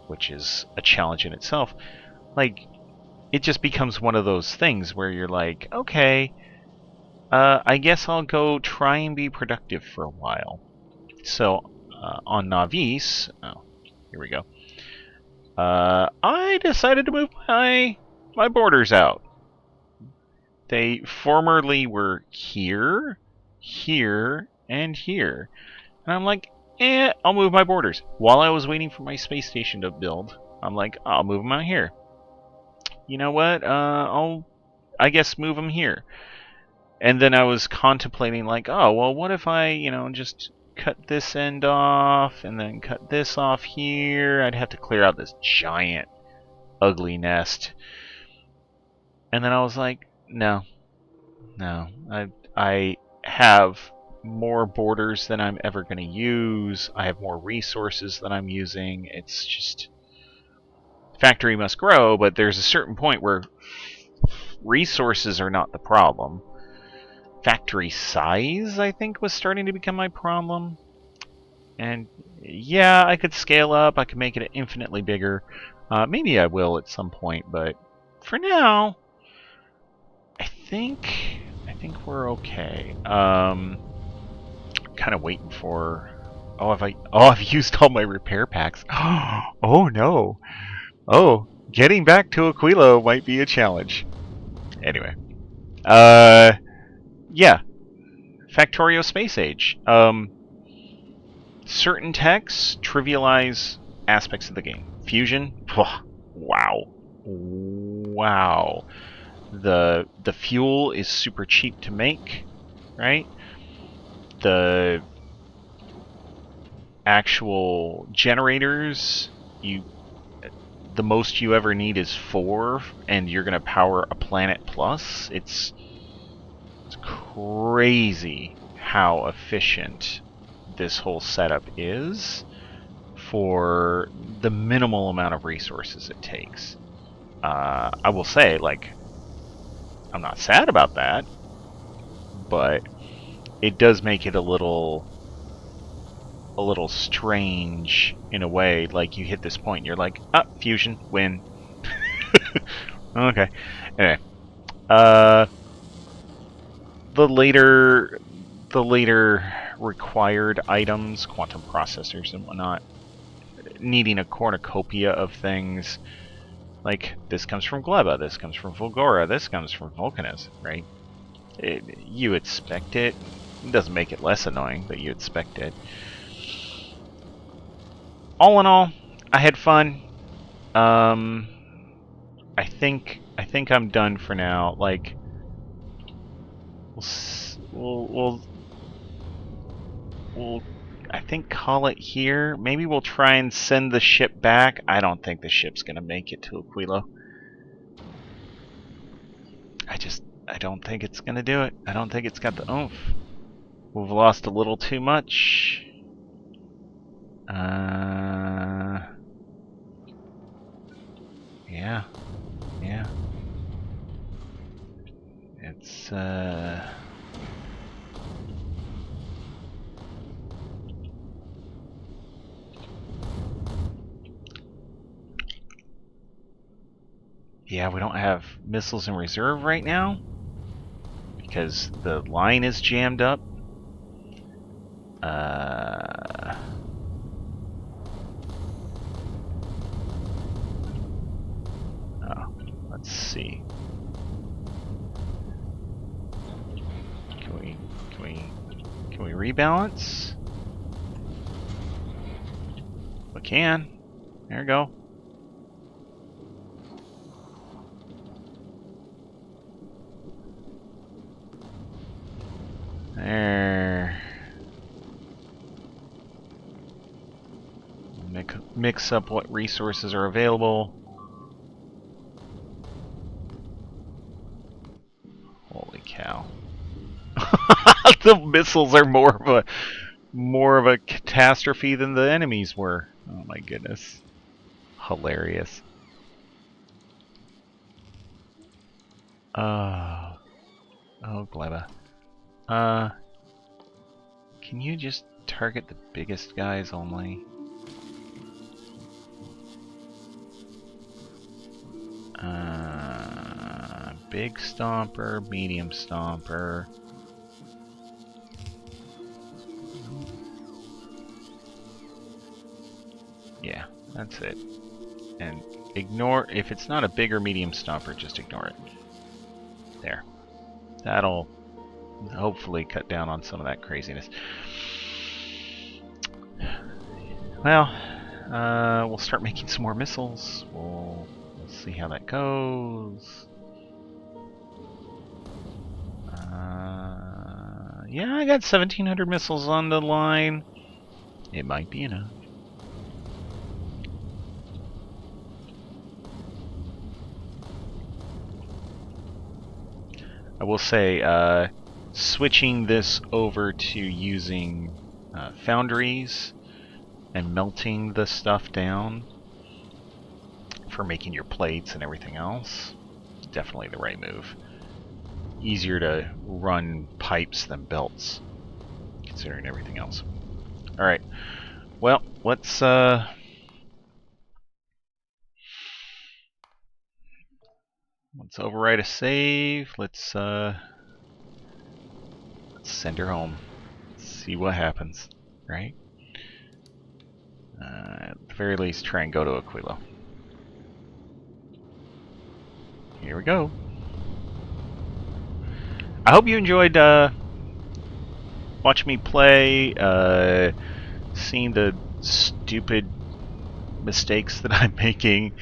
which is a challenge in itself. Like, it just becomes one of those things where you're like, okay, I guess I'll go try and be productive for a while. So on Navis, oh, here we go. I decided to move my borders out. They formerly were here, here, and here. And I'm like, I'll move my borders. While I was waiting for my space station to build, I'm like, I'll move them out here. You know what? I guess move them here. And then I was contemplating, like, oh, well, what if I, just cut this end off and then cut this off here? I'd have to clear out this giant, ugly nest. And then I was like, no. No. I have more borders than I'm ever going to use. I have more resources than I'm using. It's just... Factory must grow, but there's a certain point where resources are not the problem. Factory size, I think, was starting to become my problem. And yeah, I could scale up. I could make it infinitely bigger. Maybe I will at some point, but for now, I think we're okay. Kind of waiting for. Oh, I've used all my repair packs. Oh no. Oh, getting back to Aquilo might be a challenge. Anyway, yeah, Factorio Space Age. Certain techs trivialize aspects of the game. Fusion, wow, wow. The fuel is super cheap to make, right? The actual generators, the most you ever need is 4, and you're gonna power a planet plus. It's crazy how efficient this whole setup is for the minimal amount of resources it takes. I will say, like, I'm not sad about that, but it does make it a little strange in a way. Like, you hit this point and you're like, fusion, win. Okay. Anyway, the later required items, quantum processors and whatnot, needing a cornucopia of things. Like, this comes from Gleba, this comes from Volgora, this comes from Vulcanus, right? You expect it. It doesn't make it less annoying, but you expect it. All in all, I had fun. I think I'm done for now. Like, we'll I think call it here. Maybe we'll try and send the ship back. I don't think the ship's gonna make it to Aquilo. I don't think it's gonna do it. I don't think it's got the oomph. We've lost a little too much. Yeah. It's yeah, we don't have missiles in reserve right now because the line is jammed up. Let's see. Can we rebalance? We can. There we go. There. Mix up what resources are available. Holy cow. The missiles are more of a catastrophe than the enemies were. Oh my goodness. Hilarious. Oh, Gleba. Can you just target the biggest guys only? Big stomper, medium stomper. Yeah, that's it. And ignore, if it's not a big or medium stomper, just ignore it. There. That'll hopefully cut down on some of that craziness. Well, we'll start making some more missiles. We'll see how that goes. Yeah, I got 1,700 missiles on the line. It might be enough. I will say, switching this over to using foundries and melting the stuff down for making your plates and everything else, definitely the right move. Easier to run pipes than belts, considering everything else. Alright, well, let's overwrite a save. Let's send her home. See what happens, right? At the very least, try and go to Aquilo. Here we go. I hope you enjoyed watching me play, seeing the stupid mistakes that I'm making.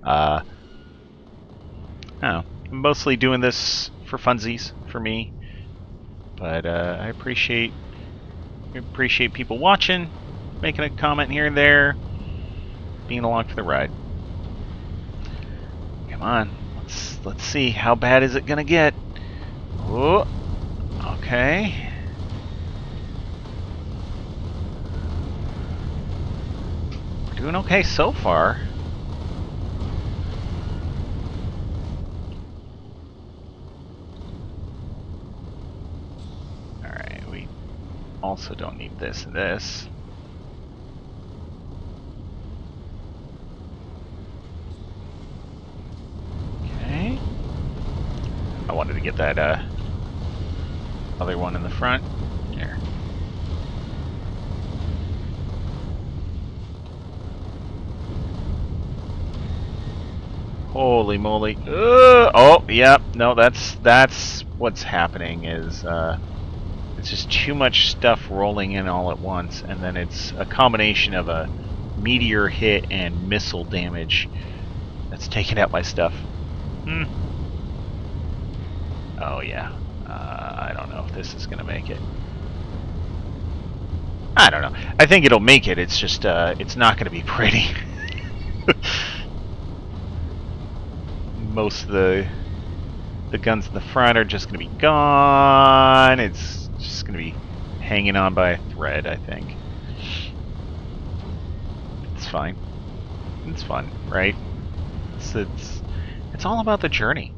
I don't know. I'm mostly doing this for funsies, for me. But I appreciate people watching, making a comment here and there, being along for the ride. Come on, let's see, how bad is it gonna get? Oh, okay. We're doing okay so far. Alright, we also don't need this and this. Okay. I wanted to get that other one in the front. There. Holy moly. Oh, yep. No, that's what's happening is it's just too much stuff rolling in all at once, and then it's a combination of a meteor hit and missile damage that's taking out my stuff. Oh, yeah. I don't know if this is going to make it. I don't know. I think it'll make it. It's just, it's not going to be pretty. Most of the guns in the front are just going to be gone. It's just going to be hanging on by a thread, I think. It's fine. It's fun, right? It's all about the journey.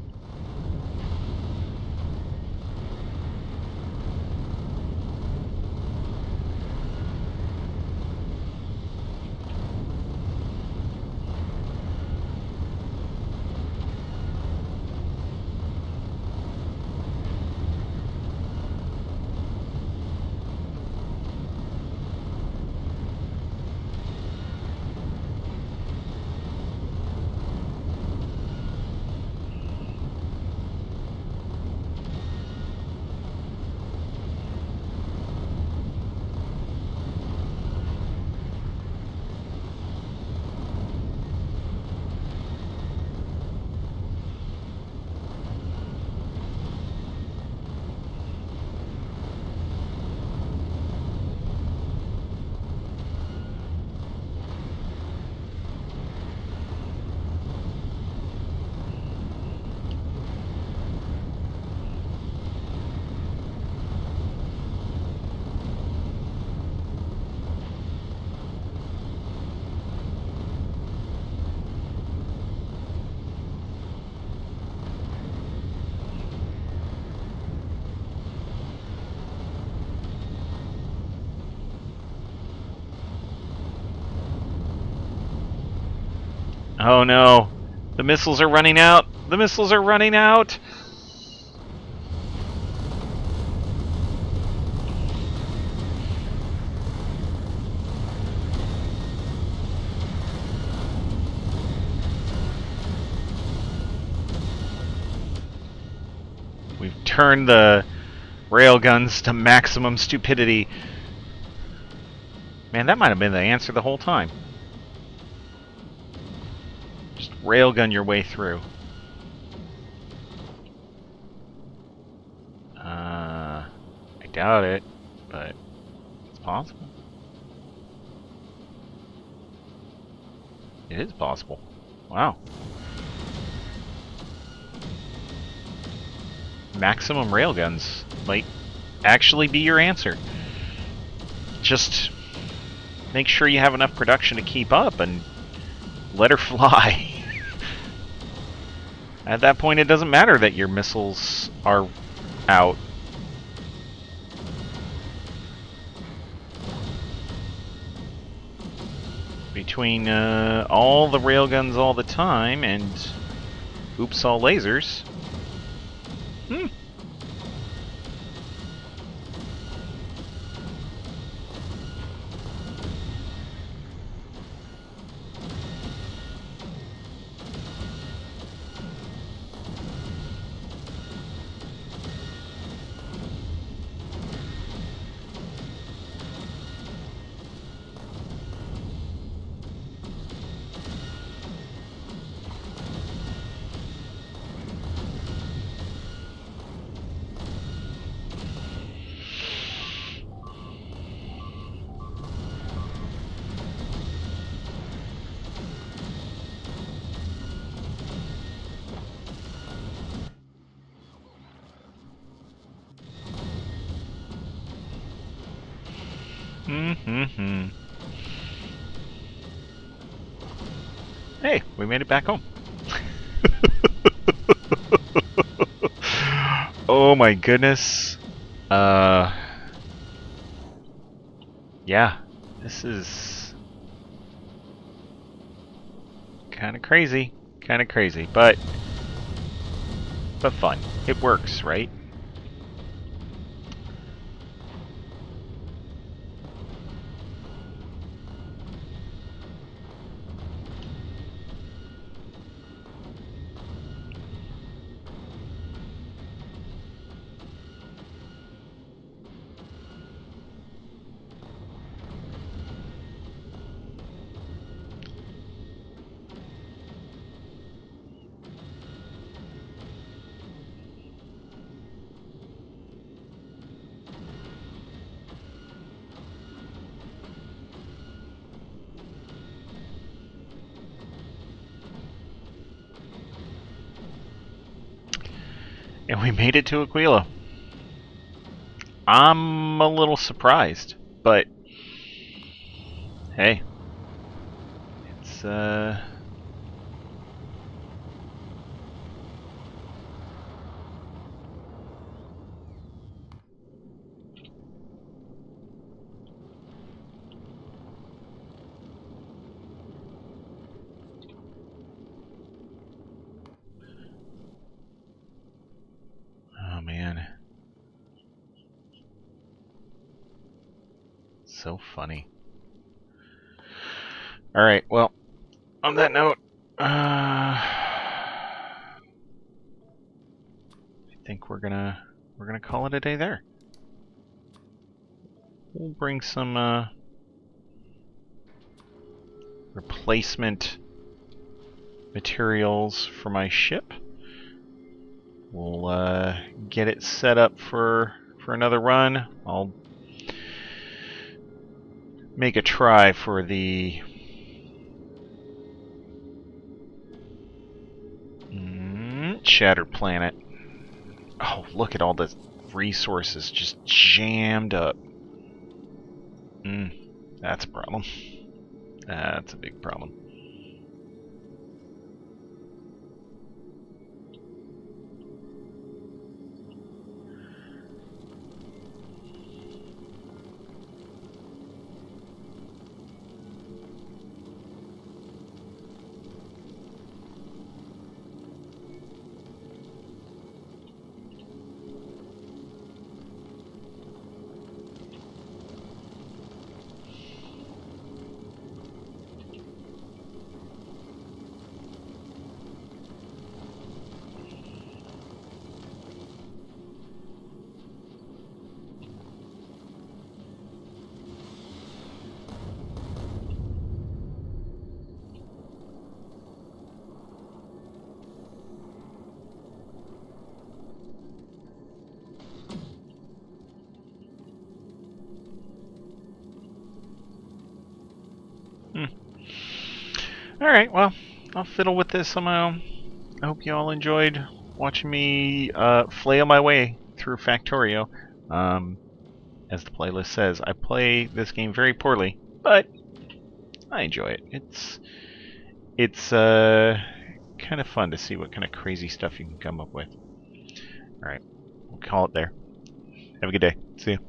Oh no! The missiles are running out! The missiles are running out! We've turned the railguns to maximum stupidity. Man, that might have been the answer the whole time. Just railgun your way through. I doubt it, but it's possible. It is possible. Wow. maximum railguns might actually be your answer. Just make sure you have enough production to keep up and let her fly. At that point, it doesn't matter that your missiles are out. Between all the railguns all the time and oops all lasers. Hey, we made it back home. Oh my goodness. Yeah, this is kind of crazy. Kind of crazy, but fun. It works, right? And we made it to Aquila. I'm a little surprised, but hey, it's oh man, so funny. All right, well, on that note, I think we're gonna call it a day there. We'll bring some replacement materials for my ship. We'll get it set up for another run. I'll make a try for the Shattered Planet. Oh, look at all the resources just jammed up. That's a problem. That's a big problem. Alright, well, I'll fiddle with this on my own. I hope you all enjoyed watching me flail my way through Factorio. As the playlist says, I play this game very poorly, but I enjoy it. It's kind of fun to see what kind of crazy stuff you can come up with. All right, we'll call it there. Have a good day. See you.